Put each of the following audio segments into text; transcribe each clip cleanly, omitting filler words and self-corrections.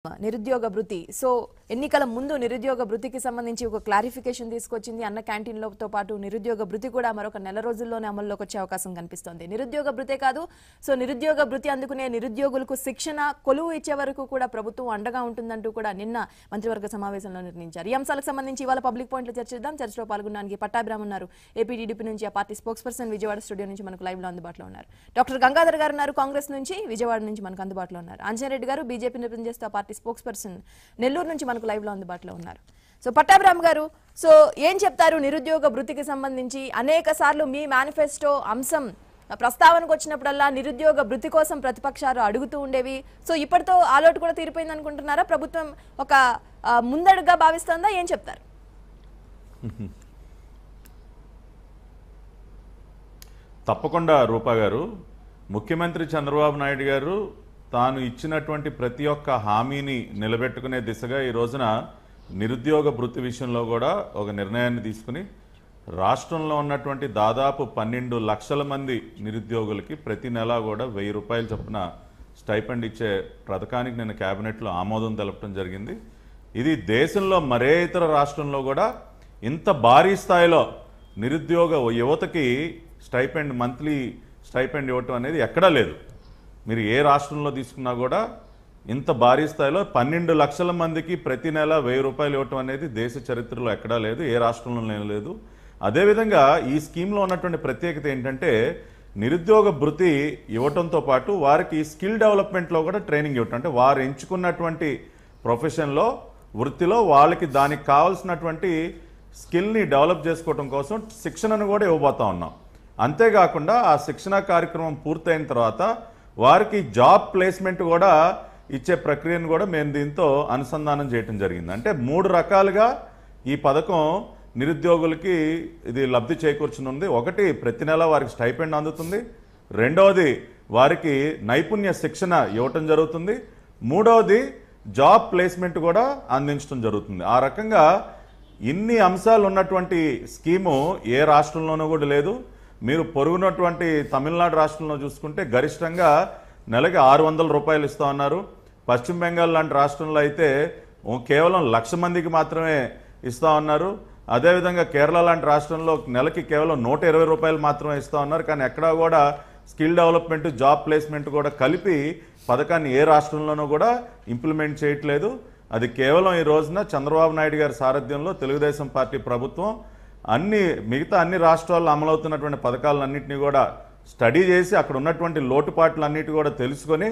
నిరుద్యోగ భృతి సో ఎన్నికల ముందు నిరుద్యోగ భృతికి సంబంధించి ఒక క్లారిఫికేషన్ తీసుకొచ్చింది అన్న క్యాంటీన్లతో పాటు నిరుద్యోగ భృతి కూడా మరొక నెల రోజుల్లోనే అమల్లోకి వచ్చే అవకాశం కనిపిస్తోంది. నిరుద్యోగ భృతే కాదు సో నిరుద్యోగ భృతి అందుకునే నిరుద్యోగులకు శిక్షణ కొలువు ఇచ్చే వరకు కూడా ప్రభుత్వం అండగా ఉంటుందంటూ కూడా నిన్న మంత్రివర్గ సమావేశంలో నిర్ణయించారు. ఈ అంశాలకు సంబంధించి ఇవాళ పబ్లిక్ పాయింట్లు చర్చిద్దాం. చర్చలో పాల్గొనడానికి పట్టాభిరామ్ ఉన్నారు, ఏపీ టీడీపీ నుంచి ఆ party spokes person Vijayawada studio నుంచి మనకు లైవ్ లో అందుబాటులో ఉన్నారు. డాక్టర్ గంగాధర్ గారు ఉన్నారు, కాంగ్రెస్ నుంచి విజయవాడ నుంచి మనకు అందుబాటులో ఉన్నారు. ఆంజనేయ రెడ్డి గారు బీజేపీ రిప్రజెంట్ చేస్తూ ఆ పార్టీ స్పోక్స్ పర్సన్ నెల్లూరు నుంచి మనకు లైవ్ లో అందుబాటులో ఉన్నారు. సో పట్టాభిరామ్ గారు, సో ఏం చెప్తారు నిరుద్యోగ భృతికి సంబంధించి? అనేక సార్లు మీ మేనిఫెస్టో అంశం ప్రస్తావనకు వచ్చినప్పుడల్లా నిరుద్యోగ భృతి కోసం ప్రతిపక్షాలు అడుగుతూ ఉండేవి. సో ఇప్పటితో ఆలోటు కూడా తీరిపోయింది అనుకుంటున్నారా? ప్రభుత్వం ఒక ముందడుగా భావిస్తుందా? ఏం చెప్తారు? తప్పకుండా రూపా గారు, ముఖ్యమంత్రి చంద్రబాబు నాయుడు గారు తాను ఇచ్చినటువంటి ప్రతి ఒక్క హామీని నిలబెట్టుకునే దిశగా ఈ రోజున నిరుద్యోగ భృతి విషయంలో కూడా ఒక నిర్ణయాన్ని తీసుకుని రాష్ట్రంలో ఉన్నటువంటి దాదాపు 12 లక్షల మంది నిరుద్యోగులకి ప్రతి నెల కూడా 1000 రూపాయలు చొప్పున స్టైపెండ్ ఇచ్చే పథకానికి నిన్న కేబినెట్లో ఆమోదం తెలపడం జరిగింది. ఇది దేశంలో మరే ఇతర రాష్ట్రంలో కూడా ఇంత భారీ స్థాయిలో నిరుద్యోగ యువతకి స్టైపెండ్, మంత్లీ స్టైపెండ్ ఇవ్వటం అనేది ఎక్కడా లేదు. మీరు ఏ రాష్ట్రంలో తీసుకున్నా కూడా ఇంత భారీ స్థాయిలో 12 లక్షల మందికి ప్రతి నెల 1000 రూపాయలు ఇవ్వటం అనేది దేశ చరిత్రలో ఎక్కడా లేదు, ఏ రాష్ట్రంలో లేదు. అదేవిధంగా ఈ స్కీమ్లో ఉన్నటువంటి ప్రత్యేకత ఏంటంటే నిరుద్యోగ భృతి ఇవ్వటంతో పాటు వారికి స్కిల్ డెవలప్మెంట్లో కూడా ట్రైనింగ్ ఇవ్వటం. అంటే వారు ఎంచుకున్నటువంటి ప్రొఫెషన్లో, వృత్తిలో వాళ్ళకి దానికి కావాల్సినటువంటి స్కిల్ని డెవలప్ చేసుకోవటం కోసం శిక్షణను కూడా ఇవ్వబోతా ఉన్నాం. అంతేకాకుండా ఆ శిక్షణ కార్యక్రమం పూర్తయిన తర్వాత వారికి జాబ్ ప్లేస్మెంట్ కూడా ఇచ్చే ప్రక్రియను కూడా మేము దీంతో అనుసంధానం చేయటం జరిగింది. అంటే 3 రకాలుగా ఈ పథకం నిరుద్యోగులకి ఇది లబ్ధి చేకూర్చనుంది. ఒకటి, ప్రతి నెల వారికి స్టైపెండ్ అందుతుంది. రెండవది, వారికి నైపుణ్య శిక్షణ ఇవ్వటం జరుగుతుంది. మూడవది, జాబ్ ప్లేస్మెంట్ కూడా అందించడం జరుగుతుంది. ఆ రకంగా ఇన్ని అంశాలు ఉన్నటువంటి స్కీము ఏ రాష్ట్రంలోనూ కూడా లేదు. మీరు పొరుగునటువంటి తమిళనాడు రాష్ట్రంలో చూసుకుంటే గరిష్టంగా నెలకి 600 రూపాయలు ఇస్తా ఉన్నారు. పశ్చిమ బెంగాల్ లాంటి రాష్ట్రంలో అయితే కేవలం 1,00,000 మందికి మాత్రమే ఇస్తా ఉన్నారు. అదేవిధంగా కేరళ లాంటి రాష్ట్రంలో నెలకి కేవలం 120 రూపాయలు మాత్రమే ఇస్తా ఉన్నారు. కానీ ఎక్కడా కూడా స్కిల్ డెవలప్మెంట్, జాబ్ ప్లేస్మెంట్ కూడా కలిపి పథకాన్ని ఏ రాష్ట్రంలోనూ కూడా ఇంప్లిమెంట్ చేయట్లేదు. అది కేవలం ఈ రోజున చంద్రబాబు నాయుడు గారి సారథ్యంలో తెలుగుదేశం పార్టీ ప్రభుత్వం మిగతా అన్ని రాష్ట్రాల్లో అమలవుతున్నటువంటి పథకాలన్నింటినీ కూడా స్టడీ చేసి అక్కడ ఉన్నటువంటి లోటుపాట్లన్నిటి కూడా తెలుసుకొని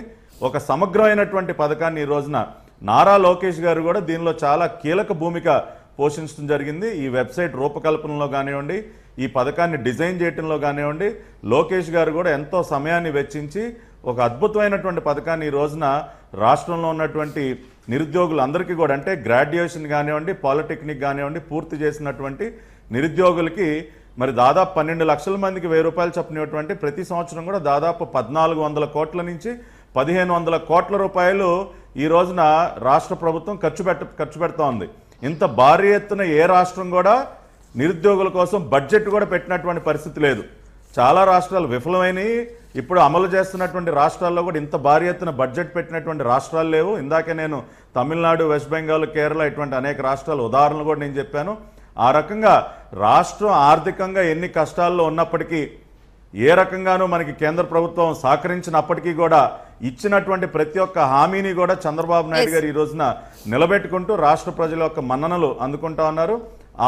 ఒక సమగ్రమైనటువంటి పథకాన్ని ఈ రోజున నారా లోకేష్ గారు కూడా దీనిలో చాలా కీలక భూమిక పోషించడం జరిగింది. ఈ వెబ్సైట్ రూపకల్పనలో కానివ్వండి, ఈ పథకాన్ని డిజైన్ చేయడంలో కానివ్వండి, లోకేష్ గారు కూడా ఎంతో సమయాన్ని వెచ్చించి ఒక అద్భుతమైనటువంటి పథకాన్ని ఈ రోజున రాష్ట్రంలో ఉన్నటువంటి నిరుద్యోగులందరికీ కూడా, అంటే గ్రాడ్యుయేషన్ కానివ్వండి, పాలిటెక్నిక్ కానివ్వండి పూర్తి చేసినటువంటి నిరుద్యోగులకి మరి దాదాపు 12 లక్షల మందికి 1000 రూపాయలు చొప్పునటువంటి ప్రతి సంవత్సరం కూడా దాదాపు 1400 కోట్ల నుంచి 1500 కోట్ల రూపాయలు ఈ రోజున రాష్ట్ర ప్రభుత్వం ఖర్చు పెడతా ఉంది. ఇంత భారీ ఎత్తున ఏ రాష్ట్రం కూడా నిరుద్యోగుల కోసం బడ్జెట్ కూడా పెట్టినటువంటి పరిస్థితి లేదు. చాలా రాష్ట్రాలు విఫలమైనవి. ఇప్పుడు అమలు చేస్తున్నటువంటి రాష్ట్రాల్లో కూడా ఇంత భారీ ఎత్తున బడ్జెట్ పెట్టినటువంటి రాష్ట్రాలు లేవు. ఇందాకే నేను తమిళనాడు, వెస్ట్ బెంగాల్, కేరళ ఇటువంటి అనేక రాష్ట్రాల ఉదాహరణలు కూడా నేను చెప్పాను. ఆ రకంగా రాష్ట్రం ఆర్థికంగా ఎన్ని కష్టాల్లో ఉన్నప్పటికీ, ఏ రకంగానూ మనకి కేంద్ర ప్రభుత్వం సహకరించినప్పటికీ కూడా ఇచ్చినటువంటి ప్రతి ఒక్క హామీని కూడా చంద్రబాబు నాయుడు గారు ఈ రోజున నిలబెట్టుకుంటూ రాష్ట్ర ప్రజల యొక్క మన్ననలు అందుకుంటా ఉన్నారు.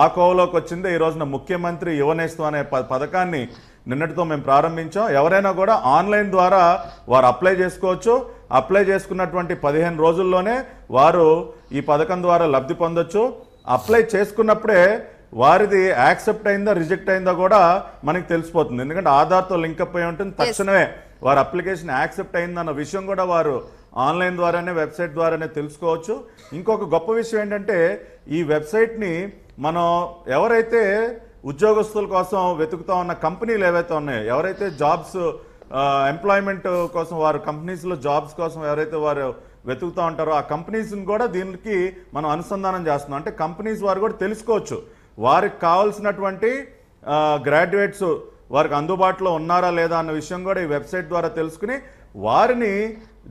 ఆ కోవలోకి వచ్చిందే ఈ రోజున ముఖ్యమంత్రి యువనేస్తం అనే పథకాన్ని నిన్నటితో మేము ప్రారంభించాం. ఎవరైనా కూడా ఆన్లైన్ ద్వారా వారు అప్లై చేసుకోవచ్చు. అప్లై చేసుకున్నటువంటి 15 రోజుల్లోనే వారు ఈ పథకం ద్వారా లబ్ధి పొందొచ్చు. అప్లై చేసుకున్నప్పుడే వారిది యాక్సెప్ట్ అయిందా, రిజెక్ట్ అయిందా కూడా మనకి తెలిసిపోతుంది. ఎందుకంటే ఆధార్తో లింకప్ అయి ఉంటుంది. తక్షణమే వారి అప్లికేషన్ యాక్సెప్ట్ అయిందన్న విషయం కూడా వారు ఆన్లైన్ ద్వారానే, వెబ్సైట్ ద్వారానే తెలుసుకోవచ్చు. ఇంకొక గొప్ప విషయం ఏంటంటే ఈ వెబ్సైట్ని మనం ఎవరైతే ఉద్యోగస్తుల కోసం వెతుకుతా ఉన్న కంపెనీలు ఏవైతే ఉన్నాయో, ఎవరైతే జాబ్స్ ఎంప్లాయ్మెంట్ కోసం వారు కంపెనీస్లో జాబ్స్ కోసం ఎవరైతే వారు వెతుకుతూ ఉంటారో ఆ కంపెనీస్ని కూడా దీనికి మనం అనుసంధానం చేస్తున్నాం. అంటే కంపెనీస్ వారు కూడా తెలుసుకోవచ్చు వారికి కావాల్సినటువంటి గ్రాడ్యుయేట్స్ వారికి అందుబాటులో ఉన్నారా లేదా అన్న విషయం కూడా ఈ వెబ్సైట్ ద్వారా తెలుసుకుని వారిని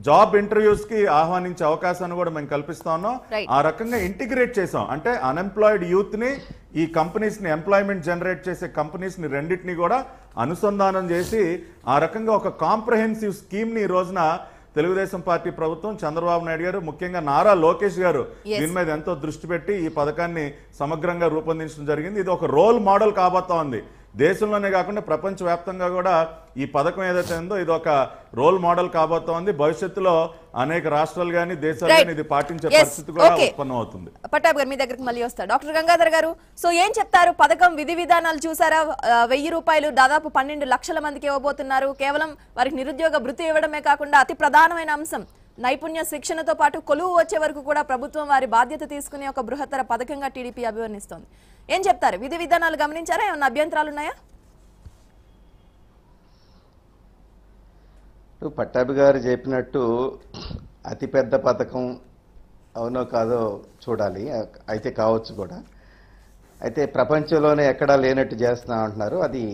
జాబ్ ఇంటర్వ్యూస్ కి ఆహ్వానించే అవకాశాన్ని కూడా మేము కల్పిస్తా ఉన్నాం. ఆ రకంగా ఇంటిగ్రేట్ చేసాం. అంటే అన్ఎంప్లాయిడ్ యూత్ ని ఈ కంపెనీస్ ని, ఎంప్లాయ్మెంట్ జనరేట్ చేసే కంపెనీస్ ని రెండింటిని కూడా అనుసంధానం చేసి ఆ రకంగా ఒక కాంప్రహెన్సివ్ స్కీమ్ ని ఈ రోజున తెలుగుదేశం పార్టీ ప్రభుత్వం, చంద్రబాబు నాయుడు గారు, ముఖ్యంగా నారా లోకేష్ గారు దీని మీద ఎంతో దృష్టి పెట్టి ఈ పథకాన్ని సమగ్రంగా రూపొందించడం జరిగింది. ఇది ఒక రోల్ మోడల్ కాబోతా ఉంది. దేశంలోనే కాకుండా ప్రపంచవ్యాప్తంగా కూడా ఈ పథకం ఏదైతే ఉందో ఇది ఒక రోల్ మోడల్ కాబోతోంది. భవిష్యత్తులో అనేక రాష్ట్రాలు కానీ దేశాలు కానీ ఇది పాటించే పరిస్థితి కూడా ఉత్పన్నం అవుతుంది. పట్టాభి గారు మీ దగ్గరికి మళ్ళీ వస్తారు. డాక్టర్ గంగాధర్ గారు, సో ఏం చెప్తారు? పథకం విధి విధానాలు చూసారా? 1000 రూపాయలు దాదాపు 12 లక్షల మందికి ఇవ్వబోతున్నారు. కేవలం వారికి నిరుద్యోగ భృతి ఇవ్వడమే కాకుండా అతి ప్రధానమైన అంశం నైపుణ్య శిక్షణతో పాటు కొలువు వచ్చే వరకు కూడా ప్రభుత్వం వారి బాధ్యత తీసుకునే ఒక బృహత్తర పథకంగా టీడీపీ అభివర్ణిస్తోంది. ఏం చెప్తారు? విధి విధానాలు గమనించారా? ఏమన్నా అభ్యంతరాలు ఉన్నాయా? పట్టాభి గారు చెప్పినట్టు అతిపెద్ద పథకం అవునో కాదో చూడాలి, అయితే కావచ్చు కూడా. అయితే ప్రపంచంలోనే ఎక్కడా లేనట్టు చేస్తున్నాం అంటున్నారు. అది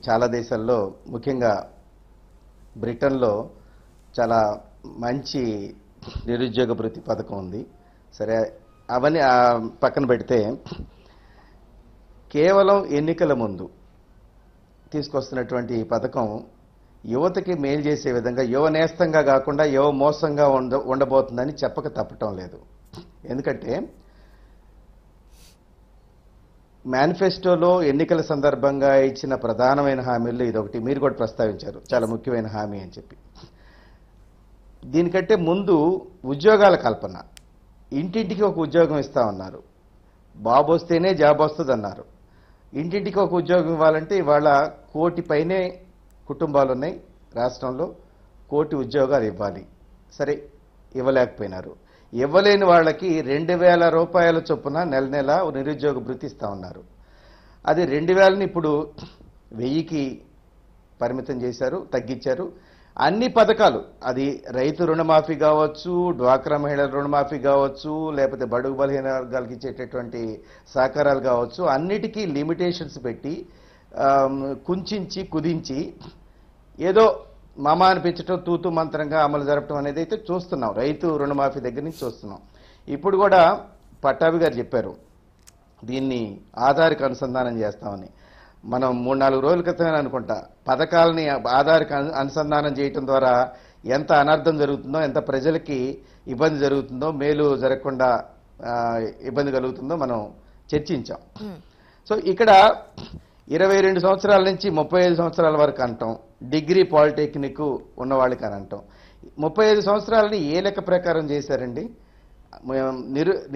చాలా దేశాల్లో, ముఖ్యంగా బ్రిటన్లో చాలా మంచి నిరుద్యోగ భృతి పథకం ఉంది. సరే, అవన్నీ పక్కన పెడితే కేవలం ఎన్నికల ముందు తీసుకొస్తున్నటువంటి ఈ పథకం యువతకి మేలు చేసే విధంగా, యువ నేస్తంగా కాకుండా యువ మోసంగా ఉండబోతుందని చెప్పక తప్పటం లేదు. ఎందుకంటే మేనిఫెస్టోలో ఎన్నికల సందర్భంగా ఇచ్చిన ప్రధానమైన హామీల్లో ఇదొకటి. మీరు కూడా ప్రస్తావించారు, చాలా ముఖ్యమైన హామీ అని చెప్పి. దీనికంటే ముందు ఉద్యోగాల కల్పన, ఇంటింటికి ఒక ఉద్యోగం ఇస్తామన్నారు. బాబు వస్తేనే జాబ్ వస్తుంది అన్నారు. ఇంటింటికి ఒక ఉద్యోగం ఇవ్వాలంటే ఇవాళ 1 కోటి పైనే కుటుంబాలు ఉన్నాయి రాష్ట్రంలో. 1 కోటి ఉద్యోగాలు ఇవ్వాలి. సరే, ఇవ్వలేకపోయినారు. ఇవ్వలేని వాళ్ళకి 2000 రూపాయల చొప్పున నెల నెల నిరుద్యోగ భృతి ఇస్తా ఉన్నారు. అది 2000ని ఇప్పుడు 1000కి పరిమితం చేశారు, తగ్గించారు. అన్ని పథకాలు, అది రైతు రుణమాఫీ కావచ్చు, డ్వాక్రా మహిళల రుణమాఫీ కావచ్చు, లేకపోతే బడుగు బలహీన వర్గాలకు ఇచ్చేటటువంటి సహకారాలు కావచ్చు, అన్నిటికీ లిమిటేషన్స్ పెట్టి కుంచి కుదించి ఏదో మామ అనిపించడం, తూతు మంత్రంగా అమలు జరపడం అనేది అయితే చూస్తున్నాం. రైతు రుణమాఫీ దగ్గర నుంచి చూస్తున్నాం. ఇప్పుడు కూడా పట్టాభి గారు చెప్పారు దీన్ని ఆధార్కి అనుసంధానం చేస్తామని. మనం 3-4 రోజుల క్రితమే అనుకుంటా పథకాలని ఆధార్కి అనుసంధానం చేయటం ద్వారా ఎంత అనర్థం జరుగుతుందో, ఎంత ప్రజలకి ఇబ్బంది జరుగుతుందో, మేలు జరగకుండా ఇబ్బంది కలుగుతుందో మనం చర్చించాం. సో ఇక్కడ 22 సంవత్సరాల నుంచి 35 సంవత్సరాల వరకు అంటాం, డిగ్రీ పాలిటెక్నిక్ ఉన్న వాళ్ళకి అని అంటాం. 35 సంవత్సరాలని ఏ లెక్క ప్రకారం చేశారండి?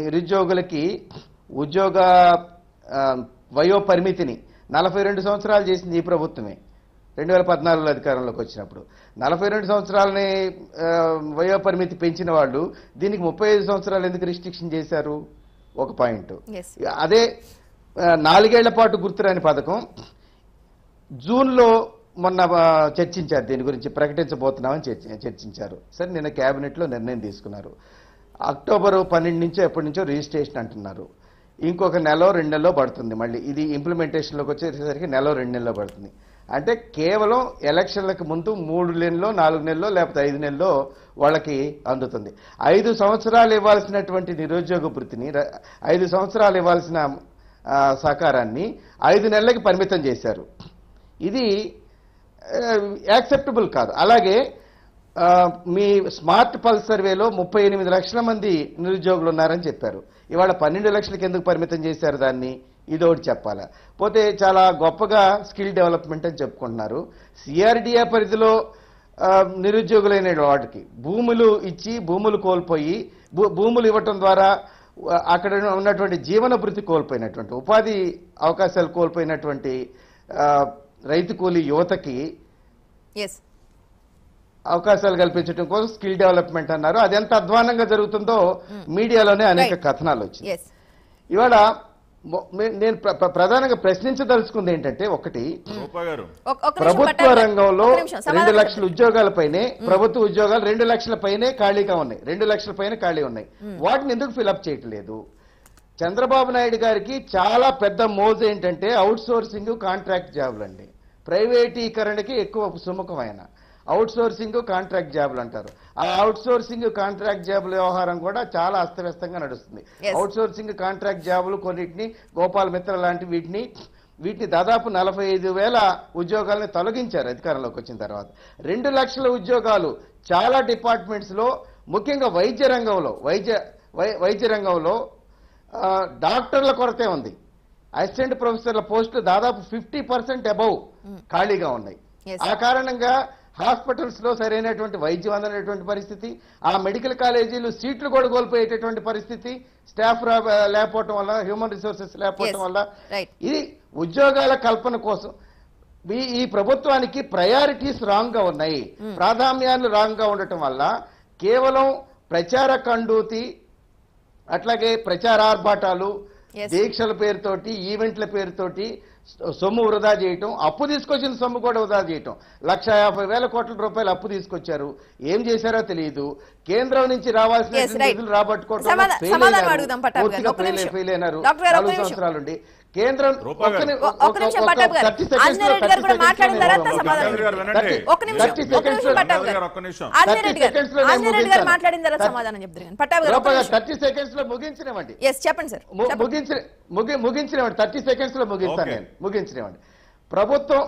నిరుద్యోగులకి ఉద్యోగ వయో పరిమితిని 42 సంవత్సరాలు చేసింది ఈ ప్రభుత్వమే. 2014లో అధికారంలోకి వచ్చినప్పుడు 42 సంవత్సరాలని వయో పరిమితి పెంచిన వాళ్ళు దీనికి 35 సంవత్సరాలు ఎందుకు రిస్ట్రిక్షన్ చేశారు? ఒక పాయింట్. అదే 4 ఏళ్ల పాటు గుర్తురాని పథకం జూన్లో మొన్న చర్చించారు, దీని గురించి ప్రకటించబోతున్నామని చర్చించారు. సరే, నిన్న క్యాబినెట్లో నిర్ణయం తీసుకున్నారు. అక్టోబర్ 12 నుంచో ఎప్పటి నుంచో రిజిస్ట్రేషన్ అంటున్నారు. ఇంకొక 1-2 నెలలో పడుతుంది. మళ్ళీ ఇది ఇంప్లిమెంటేషన్లోకి వచ్చేసరికి 1-2 నెలలో పడుతుంది. అంటే కేవలం ఎలక్షన్లకు ముందు 3 నెలల్లో, 4 నెలల్లో, లేకపోతే 5 నెలల్లో వాళ్ళకి అందుతుంది. 5 సంవత్సరాలు ఇవ్వాల్సినటువంటి నిరుద్యోగ భృతిని, 5 సంవత్సరాలు ఇవ్వాల్సిన సహకారాన్ని 5 నెలలకి పరిమితం చేశారు. ఇది యాక్సెప్టబుల్ కాదు. అలాగే మీ స్మార్ట్ పల్స్ సర్వేలో 38 లక్షల మంది నిరుద్యోగులు ఉన్నారని చెప్పారు. ఇవాళ 12 లక్షలకి ఎందుకు పరిమితం చేశారు దాన్ని? ఇదొకటి చెప్పాలా. పోతే చాలా గొప్పగా స్కిల్ డెవలప్మెంట్ అని చెప్పుకుంటున్నారు. సిఆర్డిఏ పరిధిలో నిరుద్యోగులైన వాటికి భూములు ఇచ్చి, భూములు కోల్పోయి, భూములు ఇవ్వటం ద్వారా అక్కడ ఉన్నటువంటి జీవన భృతి కోల్పోయినటువంటి, ఉపాధి అవకాశాలు కోల్పోయినటువంటి రైతు కూలీ యువతకి అవకాశాలు కల్పించడం కోసం స్కిల్ డెవలప్మెంట్ అన్నారు. అది ఎంత అధ్వానంగా జరుగుతుందో మీడియాలోనే అనేక కథనాలు వచ్చింది. ఇవాళ నేను ప్రధానంగా ప్రశ్నించదలుచుకుంది ఏంటంటే, ఒకటి, ప్రభుత్వ రంగంలో 2 లక్షల ఉద్యోగాలపైనే, ప్రభుత్వ ఉద్యోగాలు 2 లక్షల పైనే ఖాళీగా ఉన్నాయి, 2 లక్షల పైన ఖాళీ ఉన్నాయి. వాటిని ఎందుకు ఫిలప్ చేయట్లేదు? చంద్రబాబు నాయుడు గారికి చాలా పెద్ద మోజు ఏంటంటే అవుట్ సోర్సింగ్, కాంట్రాక్ట్ జాబులండి. ప్రైవేటీకరణకి ఎక్కువ సుముఖమైన. అవుట్ సోర్సింగ్ కాంట్రాక్ట్ జాబులు అంటారు. ఆ అవుట్ సోర్సింగ్ కాంట్రాక్ట్ జాబుల వ్యవహారం కూడా చాలా అస్తవ్యస్తంగా నడుస్తుంది. అవుట్ సోర్సింగ్ కాంట్రాక్ట్ జాబులు కొన్నిటిని గోపాల్ మిత్ర లాంటి వీటిని దాదాపు 45,000 ఉద్యోగాలని తొలగించారు అధికారంలోకి వచ్చిన తర్వాత. 2 లక్షల ఉద్యోగాలు చాలా డిపార్ట్మెంట్స్ లో, ముఖ్యంగా వైద్య రంగంలో డాక్టర్ల కొరతే ఉంది. అసిస్టెంట్ ప్రొఫెసర్ల పోస్టులు దాదాపు 50% అబౌవ్ ఖాళీగా ఉన్నాయి. ఆ కారణంగా హాస్పిటల్స్ లో సరైనటువంటి వైద్యం అందనటువంటి పరిస్థితి, ఆ మెడికల్ కాలేజీలు సీట్లు కూడా కోల్పోయేటటువంటి పరిస్థితి, స్టాఫ్ లేకపోవటం వల్ల, హ్యూమన్ రిసోర్సెస్ లేకపోవటం వల్ల, ఇది ఉద్యోగాల కల్పన కోసం ఈ ప్రభుత్వానికి ప్రయారిటీస్ రాంగ్ గా ఉన్నాయి. ప్రాధాన్యాలు రాంగ్ గా ఉండటం వల్ల కేవలం ప్రచార కండూతి, అట్లాగే ప్రచారార్భాటాలు, దీక్షల పేరుతోటి, ఈవెంట్ల పేరుతోటి సొమ్ము వృధా చేయటం, అప్పు తీసుకొచ్చిన సొమ్ము కూడా వృధా చేయటం. 150,000 కోట్ల రూపాయలు అప్పు తీసుకొచ్చారు. ఏం చేశారో తెలియదు. కేంద్రం నుంచి రావాల్సిన నిధులు రాబట్టుకోవడం ఫెయిల్ అయినారు. 4 సంవత్సరాలుండి కేంద్రం థర్టీ సెకండ్స్ లో ముగించినవండి. 30 సెకండ్స్ లో ముగించినవండి. ప్రభుత్వం,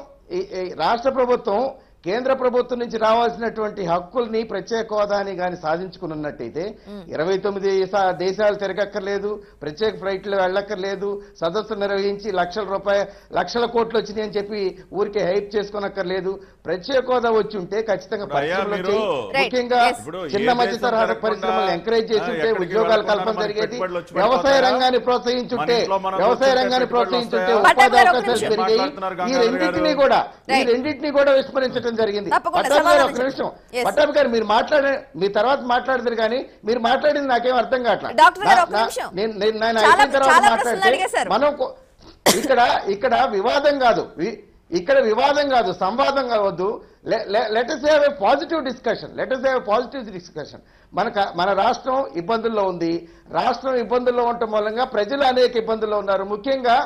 రాష్ట్ర ప్రభుత్వం కేంద్ర ప్రభుత్వం నుంచి రావాల్సినటువంటి హక్కుల్ని, ప్రత్యేక హోదాని కానీ సాధించుకున్నట్టయితే 29 దేశాలు తిరగక్కర్లేదు, ప్రత్యేక ఫ్లైట్లు వెళ్ళక్కర్లేదు, సదస్సు నిర్వహించి లక్షల కోట్లు వచ్చినాయి అని చెప్పి ఊరికే హైప్ చేసుకోనక్కర్లేదు. ప్రత్యేక హోదా వచ్చి ఉంటే ఖచ్చితంగా పరిశ్రమలు, ముఖ్యంగా చిన్న మధ్య తరహా పరిశ్రమలు ఎంకరేజ్ చేసి ఉంటే ఉద్యోగాల కల్పన జరిగేది. వ్యవసాయ రంగాన్ని ప్రోత్సహించుంటే ఉపాధి అవకాశాలు పెరిగాయి. ఈ రెండింటినీ కూడా విస్మరించడం జరిగింది. పట్టాభి గారు మీ తర్వాత మాట్లాడతారు కానీ మీరు మాట్లాడింది నాకేం అర్థం కావట్లేదు. నేను అయిపోయిన తర్వాత మాట్లాడితే మనం ఇక్కడ వివాదం కాదు, సంవాదం కావద్దు. Let us have a positive discussion. మన రాష్ట్రం ఇబ్బందుల్లో ఉంది. రాష్ట్రం ఇబ్బందుల్లో ఉండటం మూలంగా ప్రజలు అనేక ఇబ్బందుల్లో ఉన్నారు. ముఖ్యంగా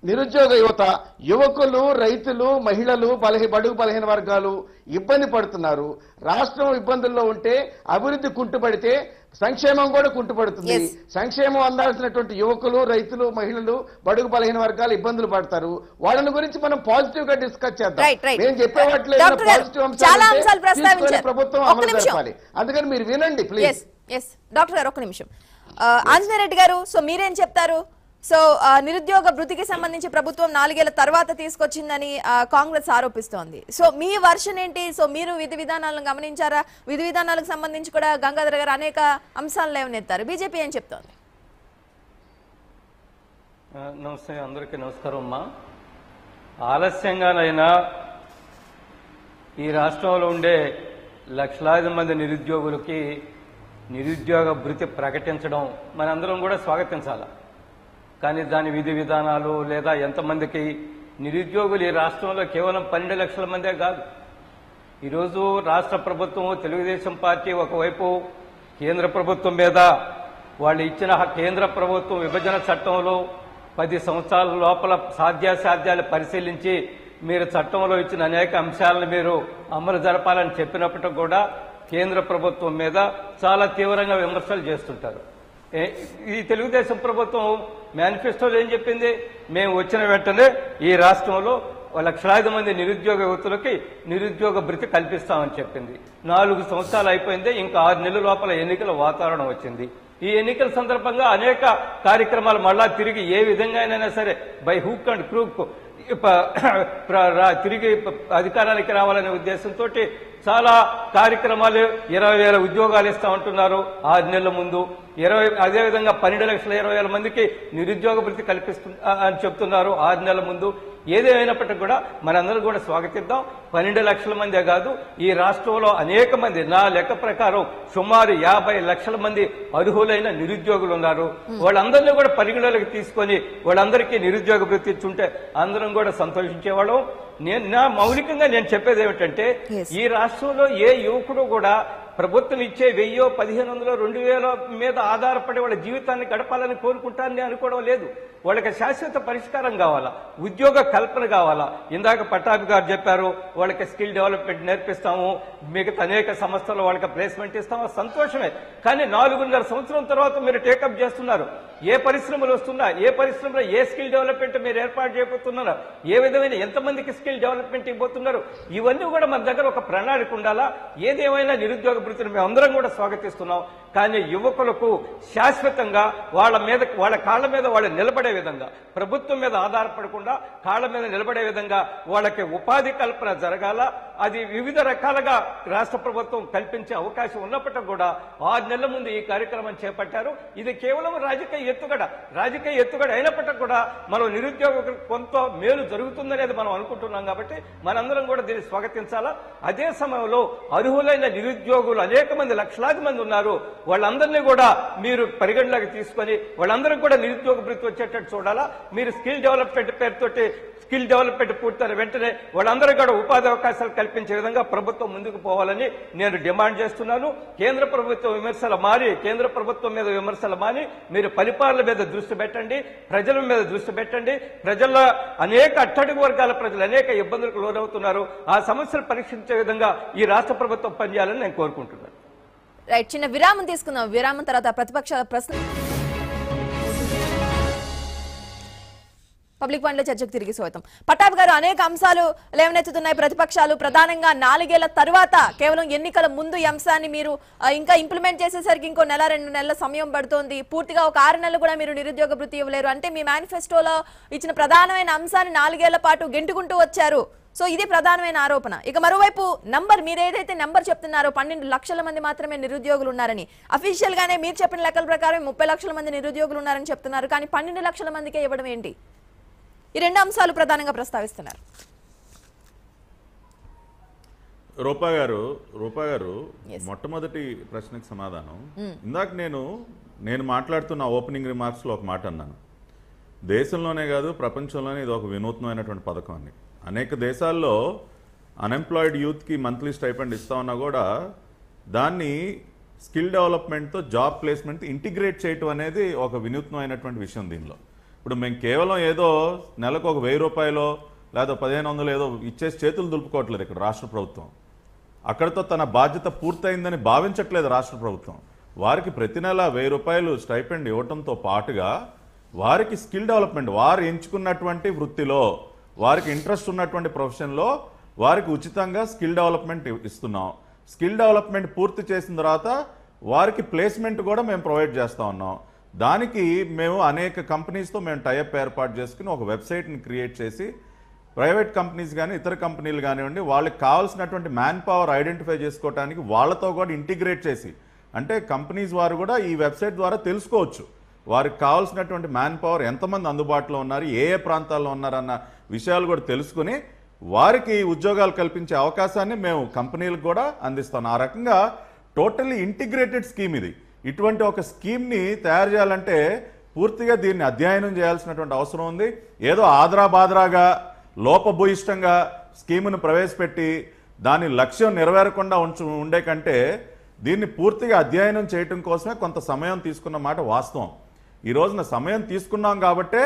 నిరుద్యోగ యువత, యువకులు, రైతులు, మహిళలు, బడుగు బలహీన వర్గాలు ఇబ్బంది పడుతున్నారు. రాష్ట్రం ఇబ్బందుల్లో ఉంటే అభివృద్ధి కుంటుపడితే సంక్షేమం కూడా కుంటుపడుతుంది. సంక్షేమం అందాల్సినటువంటి యువకులు, రైతులు, మహిళలు, బడుగు బలహీన వర్గాలు ఇబ్బందులు పడతారు. వాళ్ళని గురించి మనం పాజిటివ్ గా డిస్కస్ చేద్దాం. నేను చెప్పేవాట్లేదు పాజిటివ్ అంశాలు ప్రభుత్వం అమలు జరపాలి. అందుకని మీరు వినండి ప్లీజ్. డాక్టర్ గారు ఒక్క నిమిషం. ఆంజనేయ రెడ్డి గారు, సో మీరేం చెప్తారు? సో నిరుద్యోగ భృతికి సంబంధించి ప్రభుత్వం 4 ఏళ్ల తర్వాత తీసుకొచ్చిందని కాంగ్రెస్ ఆరోపిస్తోంది. సో మీ వర్షన్ ఏంటి? సో మీరు విధి విధానాలను గమనించారా? విధి విధానాలకు సంబంధించి కూడా గంగాధర్ గారు అనేక అంశాలు లేవనెత్తారు. బీజేపీ ఏం చెప్తోంది? నమస్తే, అందరికీ నమస్కారం అమ్మా. ఆలస్యంగానైనా ఈ రాష్ట్రంలో ఉండే లక్షలాది మంది నిరుద్యోగులకి నిరుద్యోగ భృతి ప్రకటించడం మనందరం కూడా స్వాగతించాలి. కానీ దాని విధి విధానాలు లేదా ఎంతమందికి నిరుద్యోగులు ఈ రాష్ట్రంలో కేవలం 12 లక్షల మందే కాదు. ఈరోజు రాష్ట్ర ప్రభుత్వం, తెలుగుదేశం పార్టీ ఒకవైపు కేంద్ర ప్రభుత్వం మీద వాళ్ళు ఇచ్చిన కేంద్ర ప్రభుత్వం విభజన చట్టంలో 10 సంవత్సరాల లోపల సాధ్యాసాధ్యాలు పరిశీలించి మీరు చట్టంలో ఇచ్చిన అనేక అంశాలను మీరు అమలు జరపాలని చెప్పినప్పటికీ కూడా కేంద్ర ప్రభుత్వం మీద చాలా తీవ్రంగా విమర్శలు చేస్తుంటారు. ఈ తెలుగుదేశం ప్రభుత్వం మేనిఫెస్టోలో ఏం చెప్పింది? మేము వచ్చిన వెంటనే ఈ రాష్ట్రంలో లక్షలాది మంది నిరుద్యోగ యువతులకి నిరుద్యోగ భృతి కల్పిస్తామని చెప్పింది. 4 సంవత్సరాలు అయిపోయింది. ఇంకా 6 నెలల లోపల ఎన్నికల వాతావరణం వచ్చింది. ఈ ఎన్నికల సందర్భంగా అనేక కార్యక్రమాలు మళ్ళా తిరిగి ఏ విధంగా అయినా సరే బై హుక్ అండ్ క్రూక్ తిరిగి అధికారానికి రావాలనే ఉద్దేశంతో చాలా కార్యక్రమాలు 20,000 ఉద్యోగాలు ఇస్తా ఉంటున్నారు 6 నెలల ముందు. అదేవిధంగా 12,20,000 మందికి నిరుద్యోగ భృతి అని చెప్తున్నారు 6 నెలల ముందు. ఏదేమైనప్పటికీ కూడా మనందరం కూడా స్వాగతిద్దాం. 12 లక్షల మందే కాదు, ఈ రాష్ట్రంలో అనేక మంది, నా లెక్క ప్రకారం సుమారు 50 లక్షల మంది అర్హులైన నిరుద్యోగులు ఉన్నారు. వాళ్ళందరినీ కూడా పరిగణలోకి తీసుకొని వాళ్ళందరికీ నిరుద్యోగ భృతి ఇచ్చుంటే అందరం కూడా సంతోషించేవాళ్ళం. మౌలికంగా నేను చెప్పేది ఏమిటంటే, ఈ రాష్ట్రంలో ఏ యువకుడు కూడా ప్రభుత్వం ఇచ్చే 1000, 1500, 2000 మీద ఆధారపడి వాళ్ళ జీవితాన్ని గడపాలని కోరుకుంటానని అనుకోవడం లేదు. వాళ్ళకి శాశ్వత పరిష్కారం కావాలా, ఉద్యోగ కల్పన కావాలా. ఇందాక పట్టాభి గారు చెప్పారు, వాళ్ళకి స్కిల్ డెవలప్మెంట్ నేర్పిస్తాము, మిగతా అనేక సంస్థల్లో వాళ్ళకి ప్లేస్మెంట్ ఇస్తాము, సంతోషమే. కానీ 4.5 సంవత్సరం తర్వాత మీరు టేకప్ చేస్తున్నారు. ఏ పరిశ్రమలు వస్తున్నా, ఏ పరిశ్రమలో ఏ స్కిల్ డెవలప్మెంట్ మీరు ఏర్పాటు చేయబోతున్నారు, ఏ విధమైన ఎంతమందికి స్కిల్ డెవలప్మెంట్ ఇవ్వబోతున్నారు, ఇవన్నీ కూడా మన దగ్గర ఒక ప్రణాళిక ఉండాలా. ఏదేమైనా నిరుద్యోగ వృత్తిని మేము అందరం కూడా స్వాగతిస్తున్నాం. కానీ యువకులకు శాశ్వతంగా వాళ్ళ కాళ్ల మీద వాళ్ళు నిలబడే విధంగా, ప్రభుత్వం మీద ఆధారపడకుండా కాళ్ల మీద నిలబడే విధంగా వాళ్ళకి ఉపాధి కల్పన జరగాల. అది వివిధ రకాలుగా రాష్ట్ర ప్రభుత్వం కల్పించే అవకాశం ఉన్నప్పటికీ కూడా 6 నెలల ముందు ఈ కార్యక్రమం చేపట్టారు. ఇది కేవలం రాజకీయ ఎత్తుగడ అయినప్పటికీ కూడా మనం నిరుద్యోగులకు కొంత మేలు జరుగుతుందనేది మనం అనుకుంటున్నాం. కాబట్టి మనందరం కూడా దీన్ని స్వాగతించాలా. అదే సమయంలో అర్హులైన నిరుద్యోగులు అనేక మంది, లక్షలాది మంది ఉన్నారు. వాళ్ళందరినీ కూడా మీరు పరిగణలోకి తీసుకొని వాళ్ళందరూ కూడా నిరుద్యోగ వృత్తి వచ్చేటట్టు చూడాలా. మీరు స్కిల్ డెవలప్మెంట్ పేరుతోటి స్కిల్ డెవలప్మెంట్ పూర్తయిన వెంటనే వాళ్ళందరూ కూడా ఉపాధి అవకాశాలు కల్పించే విధంగా ప్రభుత్వం ముందుకు పోవాలని నేను డిమాండ్ చేస్తున్నాను. కేంద్ర ప్రభుత్వం మీద విమర్శలు మాని మీరు పరిపాలన మీద దృష్టి పెట్టండి, ప్రజల మీద దృష్టి పెట్టండి. ప్రజల్లో అనేక అట్టడుగు వర్గాల ప్రజలు అనేక ఇబ్బందులకు లోనవుతున్నారు. ఆ సమస్యలు పరీక్షించే విధంగా ఈ రాష్ట్ర ప్రభుత్వం పనిచేయాలని నేను కోరుకుంటున్నాను. రైట్, చిన్న విరామం తీసుకుందాం. విరామం తర్వాత ప్రతిపక్షాల ప్రశ్న పబ్లిక్ పాయింట్ లో చర్చకు తిరిగి స్వాగతం. పట్టాభి గారు, అనేక అంశాలు లేవనెత్తుతున్నాయి ప్రతిపక్షాలు. ప్రధానంగా 4 ఏళ్ల తర్వాత కేవలం ఎన్నికల ముందు ఈ అంశాన్ని మీరు ఇంకా ఇంప్లిమెంట్ చేసేసరికి ఇంకో 1-2 నెలల సమయం పడుతోంది. పూర్తిగా ఒక 6 నెలలు కూడా మీరు నిరుద్యోగ వృత్తి ఇవ్వలేరు అంటే మీ మేనిఫెస్టోలో ఇచ్చిన ప్రధానమైన అంశాన్ని 4 ఏళ్ల పాటు గెంటుకుంటూ వచ్చారు. సో ఇది ప్రధానమైన ఆరోపణ. ఇక మరోవైపు మీరు ఏదైతే నంబర్ చెప్తున్నారో 12 లక్షల మంది మాత్రమే నిరుద్యోగులు ఉన్నారని, అఫీషియల్ గానే మీరు చెప్పిన లెక్కల ప్రకారం 30 లక్షల మంది నిరుద్యోగులు ఉన్నారని చెప్తున్నారు. కానీ 12 లక్షల మందికే ఇవ్వడం ఏంటి? ఈ 2 అంశాలు ప్రధానంగా ప్రస్తావిస్తున్నారు. రూపా గారు మొట్టమొదటి ప్రశ్నకు సమాధానం. ఇందాక నేను మాట్లాడుతున్న ఓపెనింగ్ రిమార్క్స్ లో ఒక మాట అన్నాను. దేశంలోనే కాదు ప్రపంచంలోనే ఇది ఒక వినూత్నమైనటువంటి పథకం అని. అనేక దేశాల్లో అన్ఎంప్లాయిడ్ యూత్కి మంత్లీ స్టైపెండ్ ఇస్తా ఉన్నా కూడా దాన్ని స్కిల్ డెవలప్మెంట్తో జాబ్ ప్లేస్మెంట్ ఇంటిగ్రేట్ చేయటం అనేది ఒక వినూత్నమైనటువంటి విషయం. దీనిలో ఇప్పుడు మేము కేవలం ఏదో నెలకు ఒక 1000 రూపాయలు లేదా 1500 ఏదో ఇచ్చేసి చేతులు దులుపుకోవట్లేదు ఇక్కడ రాష్ట్ర ప్రభుత్వం. అక్కడితో తన బాధ్యత పూర్తయిందని భావించట్లేదు రాష్ట్ర ప్రభుత్వం. వారికి ప్రతి నెల 1000 రూపాయలు స్టైపెండ్ ఇవ్వడంతో పాటుగా వారికి స్కిల్ డెవలప్మెంట్, వారు ఎంచుకున్నటువంటి వృత్తిలో, వారికి ఇంట్రెస్ట్ ఉన్నటువంటి ప్రొఫెషన్లో వారికి ఉచితంగా స్కిల్ డెవలప్మెంట్ ఇస్తున్నాం. స్కిల్ డెవలప్మెంట్ పూర్తి చేసిన తర్వాత వారికి ప్లేస్మెంట్ కూడా మేము ప్రొవైడ్ చేస్తూ ఉన్నాం. దానికి మేము అనేక కంపెనీస్తో మేము టైఅప్ ఏర్పాటు చేసుకుని ఒక వెబ్సైట్ని క్రియేట్ చేసి ప్రైవేట్ కంపెనీస్ కానీ ఇతర కంపెనీలు కానివ్వండి వాళ్ళకి కావాల్సినటువంటి మ్యాన్ పవర్ ఐడెంటిఫై చేసుకోవడానికి వాళ్ళతో కూడా ఇంటిగ్రేట్ చేసి, అంటే కంపెనీస్ వారు కూడా ఈ వెబ్సైట్ ద్వారా తెలుసుకోవచ్చు వారికి కావాల్సినటువంటి మ్యాన్ పవర్ ఎంతమంది అందుబాటులో ఉన్నారు, ఏ ప్రాంతాల్లో ఉన్నారన్న విషయాలు కూడా తెలుసుకుని వారికి ఉద్యోగాలు కల్పించే అవకాశాన్ని మేము కంపెనీలకు కూడా అందిస్తాం. ఆ రకంగా టోటల్లీ ఇంటిగ్రేటెడ్ స్కీమ్ ఇది. ఇటువంటి ఒక స్కీమ్ని తయారు చేయాలంటే పూర్తిగా దీన్ని అధ్యయనం చేయాల్సినటువంటి అవసరం ఉంది. ఏదో ఆదరాబాదరాగా లోపభూయిష్టంగా స్కీమును ప్రవేశపెట్టి దాని లక్ష్యం నెరవేరకుండా ఉండే కంటే దీన్ని పూర్తిగా అధ్యయనం చేయటం కోసమే కొంత సమయం తీసుకున్న మాట వాస్తవం. ఈ రోజున సమయం తీసుకున్నాం కాబట్టే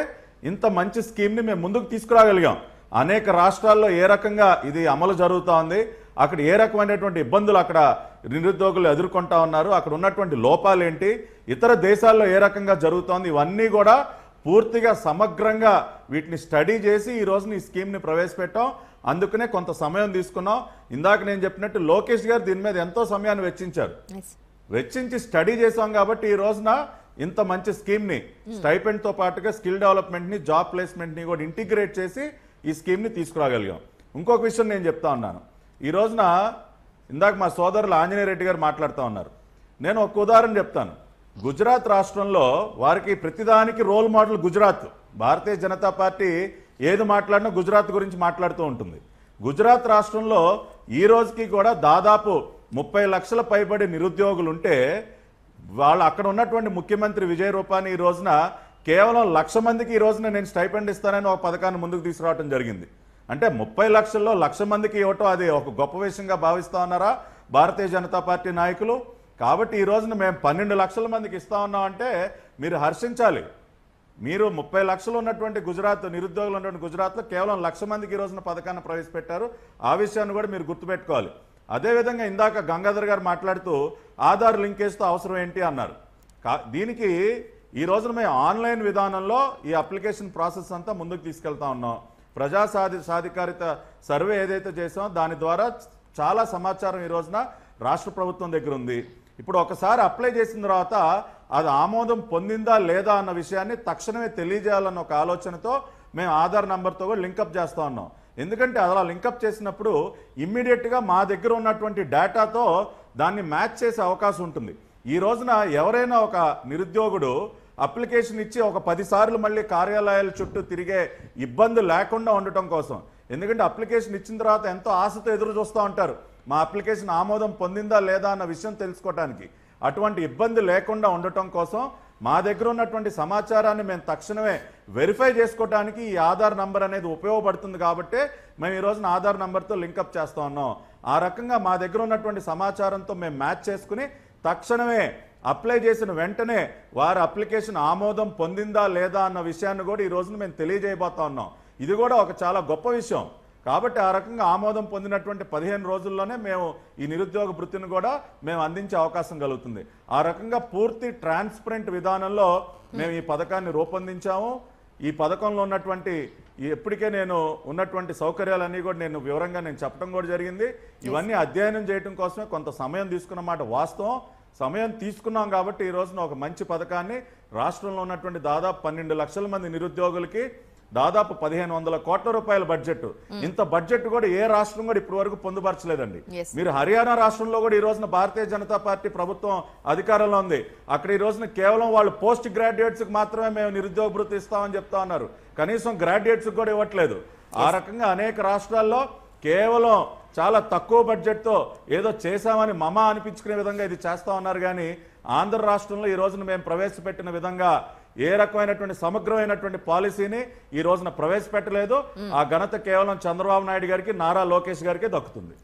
ఇంత మంచి స్కీమ్ని మేము ముందుకు తీసుకురాగలిగాం. అనేక రాష్ట్రాల్లో ఏ రకంగా ఇది అమలు జరుగుతూ ఉంది, అక్కడ ఏ రకమైనటువంటి ఇబ్బందులు అక్కడ నిరుద్యోగులు ఎదుర్కొంటా ఉన్నారు, అక్కడ ఉన్నటువంటి లోపాలు ఏంటి, ఇతర దేశాల్లో ఏ రకంగా జరుగుతోంది, ఇవన్నీ కూడా పూర్తిగా సమగ్రంగా వీటిని స్టడీ చేసి ఈ రోజున ఈ స్కీమ్ని ప్రవేశపెట్టాం. అందుకనే కొంత సమయం తీసుకున్నాం. ఇందాక నేను చెప్పినట్టు లోకేష్ గారు దీని మీద ఎంతో సమయాన్ని వెచ్చించి స్టడీ చేశాం కాబట్టి ఈ రోజున ఇంత మంచి స్కీమ్ని స్టైపెండ్తో పాటుగా స్కిల్ డెవలప్మెంట్ని జాబ్ ప్లేస్మెంట్ని కూడా ఇంటిగ్రేట్ చేసి ఈ స్కీమ్ని తీసుకురాగలిగాం. ఇంకొక విషయం నేను చెప్తా ఉన్నాను. ఈ రోజున ఇందాక మా సోదరులు ఆంజనేయ రెడ్డి గారు మాట్లాడుతూ ఉన్నారు. నేను ఒక ఉదాహరణ చెప్తాను. గుజరాత్ రాష్ట్రంలో వారికి ప్రతిదానికి role model Gujarat. Bharatiya Janata party ఏది మాట్లాడినా గుజరాత్ గురించి మాట్లాడుతూ ఉంటుంది. గుజరాత్ రాష్ట్రంలో ఈ రోజుకి కూడా దాదాపు 30 లక్షల పైబడి నిరుద్యోగులు ఉంటే వాళ్ళు అక్కడ ఉన్నటువంటి ముఖ్యమంత్రి విజయ్ రూపానీ ఈ రోజున కేవలం 1,00,000 మందికి ఈ రోజున నేను స్టైపెండ్ ఇస్తానని ఒక పథకాన్ని ముందుకు తీసుకురావడం జరిగింది. అంటే 30 లక్షల్లో 1,00,000 మందికి ఇవ్వటం అది ఒక గొప్ప విషయంగా భావిస్తా ఉన్నారా? భారతీయ జనతా పార్టీ నాయకులు. కాబట్టి ఈ రోజున మేము 12 లక్షల మందికి ఇస్తా ఉన్నామంటే మీరు హర్షించాలి. మీరు 30 లక్షలు ఉన్నటువంటి గుజరాత్ నిరుద్యోగులు ఉన్నటువంటి గుజరాత్లో కేవలం 1,00,000 మందికి ఈ రోజున పథకాన్ని ప్రవేశపెట్టారు. ఆ విషయాన్ని కూడా మీరు గుర్తుపెట్టుకోవాలి. అదేవిధంగా ఇందాక గంగాధర్ గారు మాట్లాడుతూ ఆధార్ లింకేజ్తో అవసరం ఏంటి అన్నారు. దీనికి ఈ రోజున మేము ఆన్లైన్ విధానంలో ఈ అప్లికేషన్ ప్రాసెస్ అంతా ముందుకు తీసుకెళ్తా ఉన్నాం. ప్రజా సాధికారిత సర్వే ఏదైతే చేసామో దాని ద్వారా చాలా సమాచారం ఈ రోజున రాష్ట్ర ప్రభుత్వం దగ్గర ఉంది. ఇప్పుడు ఒకసారి అప్లై చేసిన తర్వాత అది ఆమోదం పొందిందా లేదా అన్న విషయాన్ని తక్షణమే తెలియజేయాలన్న ఒక ఆలోచనతో మేము ఆధార్ నంబర్తో కూడా లింకప్ చేస్తూ ఉన్నాం. ఎందుకంటే అలా లింకప్ చేసినప్పుడు ఇమ్మీడియట్గా మా దగ్గర ఉన్నటువంటి డేటాతో దాన్ని మ్యాచ్ చేసే అవకాశం ఉంటుంది. ఈ రోజున ఎవరైనా ఒక నిరుద్యోగుడు అప్లికేషన్ ఇచ్చి ఒక 10 సార్లు మళ్ళీ కార్యాలయాల చుట్టూ తిరిగే ఇబ్బంది లేకుండా ఉండటం కోసం, ఎందుకంటే అప్లికేషన్ ఇచ్చిన తర్వాత ఎంతో ఆశతో ఎదురు చూస్తూ ఉంటారు మా అప్లికేషన్ ఆమోదం పొందిందా లేదా అన్న విషయం తెలుసుకోవడానికి. అటువంటి ఇబ్బంది లేకుండా ఉండటం కోసం మా దగ్గర ఉన్నటువంటి సమాచారాన్ని మేము తక్షణమే వెరిఫై చేసుకోవడానికి ఈ ఆధార్ నంబర్ అనేది ఉపయోగపడుతుంది. కాబట్టి మేము ఈ రోజున ఆధార్ నంబర్తో లింకప్ చేస్తూ ఉన్నాం. ఆ రకంగా మా దగ్గర ఉన్నటువంటి సమాచారంతో మేము మ్యాచ్ చేసుకుని తక్షణమే అప్లై చేసిన వెంటనే వారి అప్లికేషన్ ఆమోదం పొందిందా లేదా అన్న విషయాన్ని కూడా ఈ రోజున మేము తెలియజేయబోతా ఉన్నాం. ఇది కూడా ఒక చాలా గొప్ప విషయం. కాబట్టి ఆ రకంగా ఆమోదం పొందినటువంటి 15 రోజుల్లోనే మేము ఈ నిరుద్యోగ వృత్తిని కూడా మేము అందించే అవకాశం కలుగుతుంది. ఆ రకంగా పూర్తి ట్రాన్స్పరెంట్ విధానంలో మేము ఈ పథకాన్ని రూపొందించాము. ఈ పథకంలో ఉన్నటువంటి ఎప్పటికే నేను ఉన్నటువంటి సౌకర్యాలన్నీ కూడా నేను వివరంగా చెప్పడం కూడా జరిగింది. ఇవన్నీ అధ్యయనం చేయడం కోసమే కొంత సమయం తీసుకున్న మాట వాస్తవం. సమయం తీసుకున్నాం కాబట్టి ఈ రోజున ఒక మంచి పథకాన్ని రాష్ట్రంలో ఉన్నటువంటి దాదాపు 12 లక్షల మంది నిరుద్యోగులకి దాదాపు 1,500 కోట్ల రూపాయల బడ్జెట్. ఇంత బడ్జెట్ కూడా ఏ రాష్ట్రం కూడా ఇప్పటి వరకు పొందుపరచలేదండి. మీరు హర్యానా రాష్ట్రంలో కూడా ఈ రోజున భారతీయ జనతా పార్టీ ప్రభుత్వం అధికారంలో ఉంది. అక్కడ ఈ రోజున కేవలం వాళ్ళు పోస్ట్ గ్రాడ్యుయేట్స్ కి మాత్రమే మేము నిరుద్యోగ భృతి ఇస్తామని చెప్తా ఉన్నారు. కనీసం గ్రాడ్యుయేట్స్ కూడా ఇవ్వట్లేదు. ఆ రకంగా అనేక రాష్ట్రాల్లో కేవలం చాలా తక్కువ బడ్జెట్తో ఏదో చేశామని మమా అనిపించుకునే విధంగా ఇది చేస్తా ఉన్నారు. కానీ ఆంధ్ర రాష్ట్రంలో ఈ రోజున మేము ప్రవేశపెట్టిన విధంగా ఏ రకమైనటువంటి సమగ్రమైనటువంటి పాలసీని ఈ రోజున ప్రవేశపెట్టలేదు. ఆ ఘనత కేవలం చంద్రబాబు నాయుడు గారికి, నారా లోకేష్ గారికి దక్కుతుంది.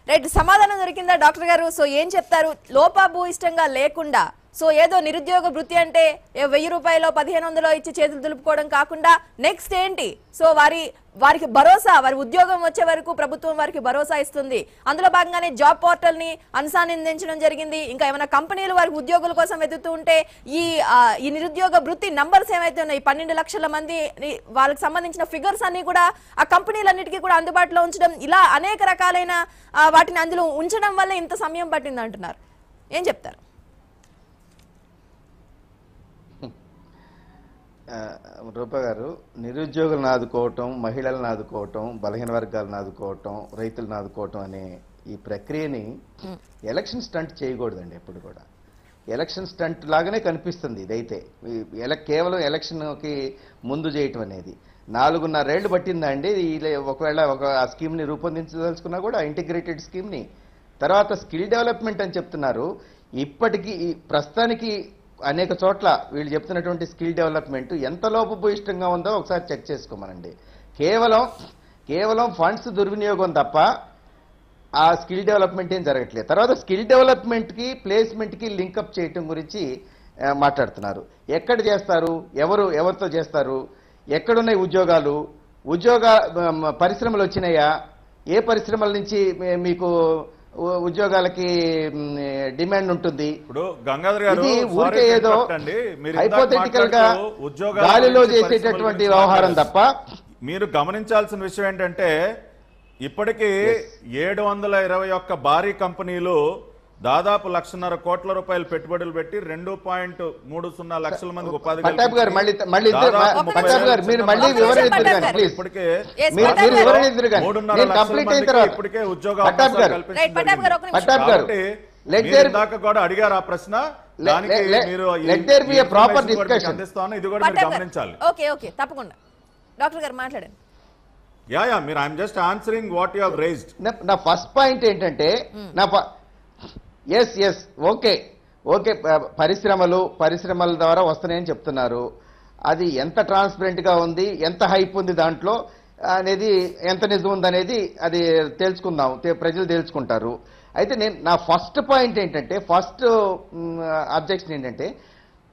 రైట్ సమాధానం దొరికిందా డాక్టర్ గారు? సో ఏం చెప్తారు? లోపభూయిష్టంగా లేకుండా సో ఏదో నిరుద్యోగ వృత్తి అంటే 1000 రూపాయలు 1500 ఇచ్చి చేతులు దులుపుకోవడం కాకుండా నెక్స్ట్ ఏంటి? సో వారికి భరోసా, వారి ఉద్యోగం వచ్చే వరకు ప్రభుత్వం వారికి భరోసా ఇస్తుంది. అందులో భాగంగానే జాబ్ పోర్టల్ ని అనుసంధానించడం జరిగింది. ఇంకా ఏమైనా కంపెనీలు వారికి ఉద్యోగుల కోసం వెతుకుతూ ఉంటే ఈ నిరుద్యోగ వృత్తి నంబర్స్ ఏమైతే ఉన్నాయి 12 లక్షల మంది వాళ్ళకి సంబంధించిన ఫిగర్స్ అన్ని కూడా ఆ కంపెనీలన్నిటికీ కూడా అందుబాటులో ఉంచడం, ఇలా అనేక రకాలైన వాటిని అందులో ఉంచడం వల్ల ఇంత సమయం పట్టింది అంటున్నారు. ఏం చెప్తారు? రూపా గారు, నిరుద్యోగులను ఆదుకోవటం, మహిళలను ఆదుకోవటం, బలహీన వర్గాలను ఆదుకోవటం, రైతులను ఆదుకోవటం అనే ఈ ప్రక్రియని ఎలక్షన్ స్టంట్ చేయకూడదండి. ఎప్పుడు కూడా ఎలక్షన్ స్టంట్ లాగానే కనిపిస్తుంది ఇదైతే. కేవలం ఎలక్షన్కి ముందు చేయటం అనేది 4.5 ఏళ్ళు పట్టిందండి. ఒకవేళ ఆ స్కీమ్ని రూపొందించదలుచుకున్నా కూడా ఇంటిగ్రేటెడ్ స్కీమ్ని. తర్వాత స్కిల్ డెవలప్మెంట్ అని చెప్తున్నారు. ఇప్పటికీ ప్రస్తుతానికి అనేక చోట్ల వీళ్ళు చెప్తున్నటువంటి స్కిల్ డెవలప్మెంట్ ఎంత లోపభూయిష్టంగా ఉందో ఒకసారి చెక్ చేసుకోమనండి. కేవలం ఫండ్స్ దుర్వినియోగం తప్ప ఆ స్కిల్ డెవలప్మెంట్ ఏం జరగట్లేదు. తర్వాత స్కిల్ డెవలప్మెంట్కి ప్లేస్మెంట్కి లింకప్ చేయటం గురించి మాట్లాడుతున్నారు. ఎక్కడ చేస్తారు? ఎవరితో చేస్తారు? ఎక్కడున్నాయి ఉద్యోగాలు? పరిశ్రమలు వచ్చినాయా? ఏ పరిశ్రమల నుంచి మీకు ఉద్యోగాలకి డిమాండ్ ఉంటుంది? ఇప్పుడు గంగాధర్ గారు ఊరికే ఏదో హైపోథెటికల్ గా గాలిలో చేసేటటువంటి వ్యవహారం తప్ప. మీరు గమనించాల్సిన విషయం ఏంటంటే ఇప్పటికీ 721 భారీ కంపెనీలు దాదాపు 1,50,000 కోట్ల రూపాయలు పెట్టుబడులు పెట్టి 2.30 లక్షల మందికి ఉపాధి ఇప్పటికే ఉద్యోగ దాకా కూడా అడిగారు ఆ ప్రశ్న. దానికి మీరు అందిస్తాను, ఇది కూడా మీరు గమనించాలి. తప్పకుండా డాక్టర్ గారు మాట్లాడండి. మీరు I'm just answering what you have raised. నా ఫస్ట్ పాయింట్ ఏంటంటే ఓకే పరిశ్రమల ద్వారా వస్తున్నాయని చెప్తున్నారు. అది ఎంత ట్రాన్స్పరెంట్ గా ఉంది, ఎంత హైప్ ఉంది దాంట్లో. అనేది ఎంత నిజం ఉందనేది అది తెలుసుకుందాం, ప్రజలు తెలుసుకుంటారు. అయితే నా ఫస్ట్ పాయింట్ ఏంటంటే, ఫస్ట్ అబ్జెక్షన్ ఏంటంటే,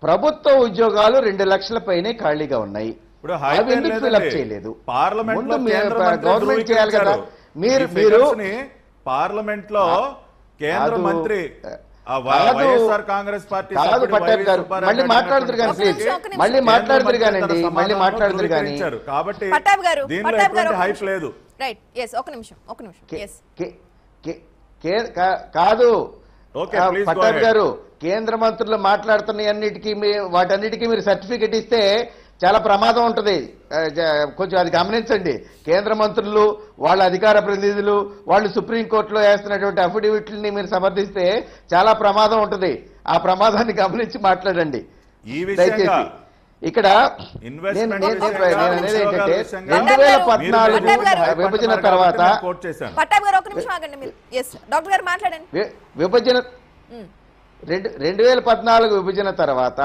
ప్రభుత్వ ఉద్యోగాలు 2 లక్షల పైనే ఖాళీగా ఉన్నాయి. ఇప్పుడు అవి ఎందుకు ఫిలప్ చేయలేదు? పార్లమెంట్ లో గవర్నమెంట్ చేయాలి కదా. మీరు పార్లమెంట్ లో కేంద్ర మంత్రి వైఎస్ఆర్ కాంగ్రెస్ పార్టీ పట్టాభి గారు మళ్ళీ మాట్లాడుతురు కానీ ప్లీజ్, మళ్ళీ మాట్లాడుతురు కానండి, మళ్ళీ మాట్లాడుతురు కానీ. కాబట్టి పట్టాభి గారు హైప్ లేదు. రైట్, ఎస్, ఒక నిమిషం. కాదు పట్టాభి గారు, కేంద్ర మంత్రులు మాట్లాడుతున్న వాటన్నిటికీ మీరు సర్టిఫికెట్ ఇస్తే చాలా ప్రమాదం ఉంటుంది. కొంచెం అది గమనించండి. కేంద్ర మంత్రులు, వాళ్ళ అధికార ప్రతినిధులు, వాళ్ళు సుప్రీంకోర్టులో వేస్తున్నటువంటి అఫిడవిట్లని మీరు సమర్థిస్తే చాలా ప్రమాదం ఉంటుంది. ఆ ప్రమాదాన్ని గమనించి మాట్లాడండి దయచేసి. ఇక్కడ నేను అనేది ఏంటంటే 2014 విభజన తర్వాత విభజన 2014 విభజన తర్వాత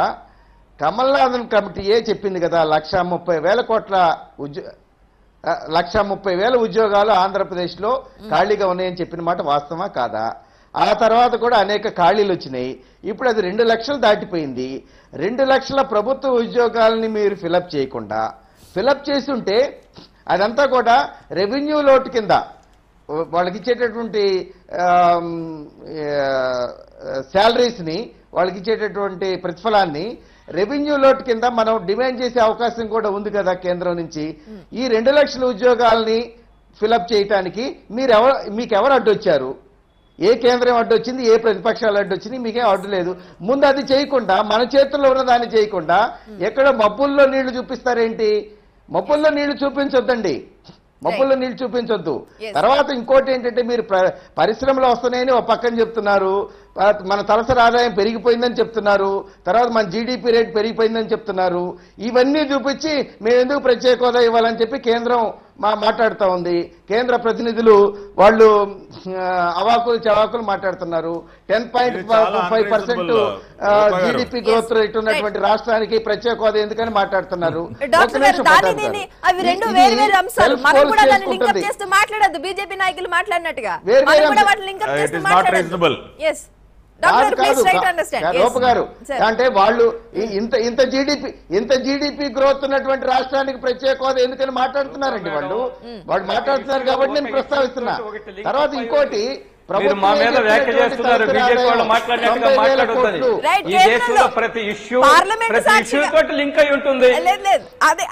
కమల్నాథన్ కమిటీయే చెప్పింది కదా, 1,30,000 ఉద్యోగాలు ఆంధ్రప్రదేశ్లో ఖాళీగా ఉన్నాయని చెప్పిన మాట వాస్తవమా కాదా? ఆ తర్వాత కూడా అనేక ఖాళీలు వచ్చినాయి. ఇప్పుడు అది 2 లక్షలు దాటిపోయింది. 2 లక్షల ప్రభుత్వ ఉద్యోగాలని మీరు ఫిలప్ చేయకుండా, ఫిలప్ చేస్తుంటే అదంతా కూడా రెవెన్యూ లోటు కింద వాళ్ళకి ఇచ్చేటటువంటి శాలరీస్ని, వాళ్ళకి ఇచ్చేటటువంటి ప్రతిఫలాన్ని రెవెన్యూ లోటు కింద మనం డిమాండ్ చేసే అవకాశం కూడా ఉంది కదా కేంద్రం నుంచి. ఈ 2 లక్షల ఉద్యోగాలని ఫిలప్ చేయటానికి మీకెవరు అడ్డొచ్చారు? ఏ కేంద్రం అడ్డొచ్చింది? ఏ ప్రతిపక్షాలు అడ్డొచ్చింది? మీకేం అడ్డు లేదు. ముందు అది చేయకుండా, మన చేతుల్లో ఉన్న దాన్ని చేయకుండా ఎక్కడ మబ్బుల్లో నీళ్లు చూపిస్తారేంటి? మబ్బుల్లో నీళ్లు చూపించొద్దండి, మబ్బుల్లో నీళ్లు చూపించొద్దు. తర్వాత ఇంకోటి ఏంటంటే, మీరు పరిశ్రమలు వస్తున్నాయని ఒక పక్కన చెప్తున్నారు, మన తలసరి ఆదాయం పెరిగిపోయిందని చెప్తున్నారు, తర్వాత మన జీడిపి రేట్ పెరిగిపోయిందని చెప్తున్నారు. ఇవన్నీ చూపించి మేము ఎందుకు ప్రత్యేక హోదా ఇవ్వాలని చెప్పి కేంద్రం మాట్లాడుతూ ఉంది. కేంద్ర ప్రతినిధులు వాళ్ళు అవాకులు చవాకులు మాట్లాడుతున్నారు. 10.5% జీడిపి గ్రోత్ రేట్ ఉన్నటువంటి రాష్ట్రానికి ప్రత్యేక హోదా ఎందుకని మాట్లాడుతున్నారు. రూప గారు అంటే వాళ్ళు ఇంత జీడిపి గ్రోత్ ఉన్నటువంటి రాష్ట్రానికి ప్రత్యేక హోదా ఎందుకని మాట్లాడుతున్నారండి. వాళ్ళు మాట్లాడుతున్నారు కాబట్టి నేను ప్రస్తావిస్తున్నా. తర్వాత ఇంకోటి,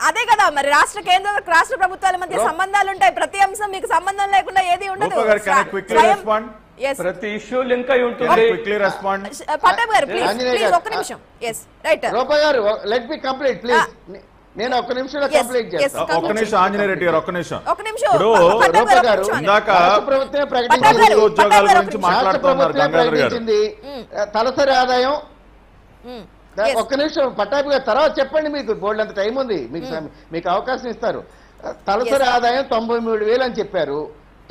అదే కదా మరి రాష్ట్ర ప్రభుత్వాల మధ్య సంబంధాలు ఉంటాయి. ప్రతి అంశం మీకు సంబంధం లేకుండా ఏది ఉండదు. ప్రతి ఇష్యూ లింక్ అయి ఉంటుంది. రూప గారు లెట్ మీ కంప్లీట్ ప్లీజ్. నేను ఒక్క నిమిషంలో కంప్లీట్ చేస్తాను. ఒక్క నిమిషం ఆంజనేయ రెడ్డి గారు, ఒక్క నిమిషం. తలసరి ఆదాయం ఒక్క నిమిషం పట్టాభి గారు, తర్వాత చెప్పండి. మీకు బోల్డ్ అంత టైం ఉంది, మీకు అవకాశం ఇస్తారు. తలసరి ఆదాయం 93,000 అని చెప్పారు.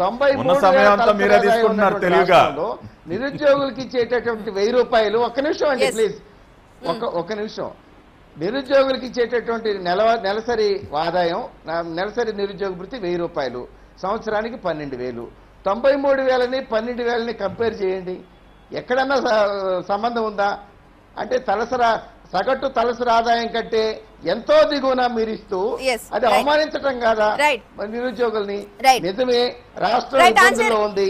93,000 నిరుద్యోగులకి ఇచ్చేటటువంటి 1,000 రూపాయలు. ఒక్క నిమిషం అండి ప్లీజ్, ఒక్క నిమిషం. నిరుద్యోగులకి ఇచ్చేటటువంటి నెలసరి ఆదాయం, నెలసరి నిరుద్యోగ భృతి 1,000 రూపాయలు, సంవత్సరానికి 12,000. 93,000ని 12,000ని కంపేర్ చేయండి. ఎక్కడన్నా సంబంధం ఉందా? అంటే సగటు తలసరి ఆదాయం కంటే ఎంతో దిగువన మీరిస్తూ అది అవమానించటం కాదా నిరుద్యోగుల్ని? నిజమే, రాష్ట్రం ఇబ్బందుల్లో ఉంది,